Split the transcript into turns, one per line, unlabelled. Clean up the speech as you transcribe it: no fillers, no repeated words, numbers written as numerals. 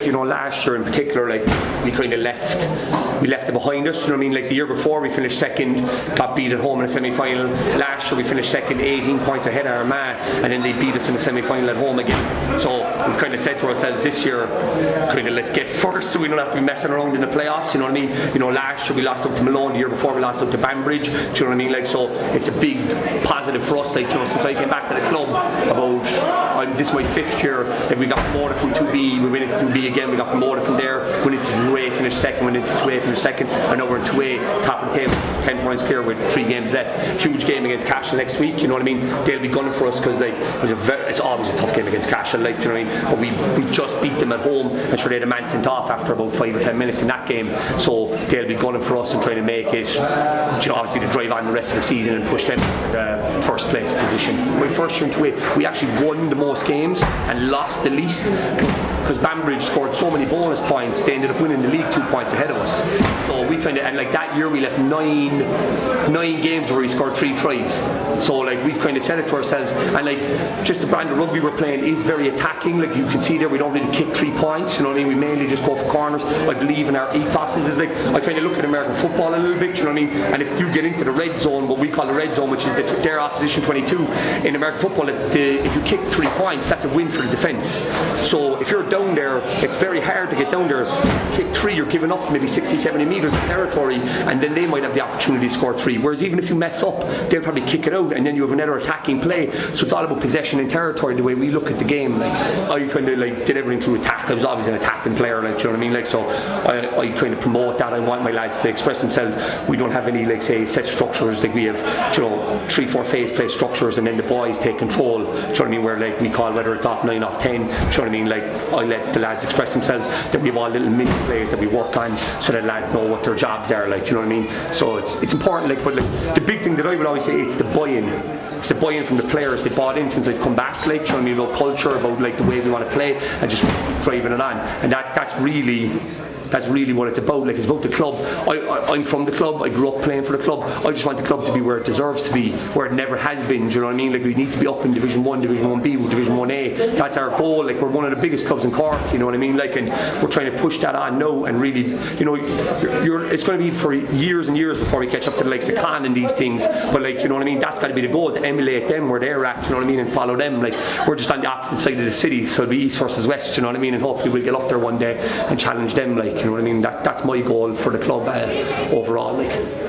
You know, last year in particular, like we kind of left it behind us. You know what I mean? Like the year before, we finished second, got beat at home in the semi-final. Last year, we finished second, 18 points ahead of Armagh, and then they beat us in the semi-final at home again. So we've kind of said to ourselves this year, kind of let's get first, so we don't have to be messing around in the playoffs. You know what I mean? You know, last year we lost out to Malone. The year before, we lost out to Banbridge. Do you know what I mean? Like, so it's a big positive for us. Like, you know, since I came back to the club about this is my 5th year. Like, we got promoted from 2B, we went into 2B again. We got promoted from there. Went into 2A, finished second. Went into 2A, finished second. And now we're in 2A, top of the table, 10 points clear with 3 games left. Huge game against Cashel next week. You know what I mean? They'll be gunning for us because like it's always a tough game against Cashel. Like, you know what I mean? But we just beat them at home, and sure they had a man sent off after about 5 or 10 minutes in that game. So they'll be gunning for us and trying to make it. You know, obviously to drive on the rest of the season and push them to the first place position. My first year in 2A, we actually won the most games and lost the least. Because Banbridge scored so many bonus points, they ended up winning the league 2 points ahead of us. So we kind of, and like that year we left nine games where we scored 3 tries. So like we've kind of said it to ourselves, and like just the brand of rugby we're playing is very attacking. Like you can see there, we don't really kick 3 points. You know what I mean? We mainly just go for corners. I believe in our ethos is like I kind of look at American football a little bit. You know what I mean? And if you get into the red zone, what we call the red zone, which is their opposition 22 in American football, if you kick 3 points, that's a win for the defence. So if you're down there, it's very hard to get down there. Kick 3, you're giving up maybe 60-70 metres of territory, and then they might have the opportunity to score 3. Whereas even if you mess up, they'll probably kick it out, and then you have another attacking play. So it's all about possession and territory. The way we look at the game, like I kind of like did everything through attack. I was always an attacking player, like, do you know what I mean? Like, so I kind of promote that. I want my lads to express themselves. We don't have any, like, say, set structures. Like we have, you know, 3-4 phase play structures, and then the boys take control. Do you know what I mean? Where like we call whether it's off 9, off 10. Do you know what I mean? Like I let the lads express themselves. Then we have all little mini plays that we work on, so that lads know what their jobs are. Like, you know what I mean? So it's important. Like, but like the big thing that I would always say, it's the buy-in. It's the buy-in from the players. They bought in since I've come back. Like, you know what I mean? About culture, about like the way we want to play, and just keep driving it on. And that's really what it's about. Like, it's about the club. I'm from the club. I grew up playing for the club. I just want the club to be where it deserves to be, where it never has been. Do you know what I mean? Like, we need to be up in Division 1, Division 1B, Division 1A. That's our goal. Like, we're one of the biggest clubs in Cork. You know what I mean? Like, and we're trying to push that on now. And really, you know, it's going to be for years and years before we catch up to the likes of Con and these things. But like, you know what I mean? That's got to be the goal, to emulate them where they're at. You know what I mean? And follow them. Like, we're just on the opposite side of the city, so it'll be east versus west. You know what I mean? And hopefully we'll get up there one day and challenge them. Like, you know what I mean? That's my goal for the club overall. Like.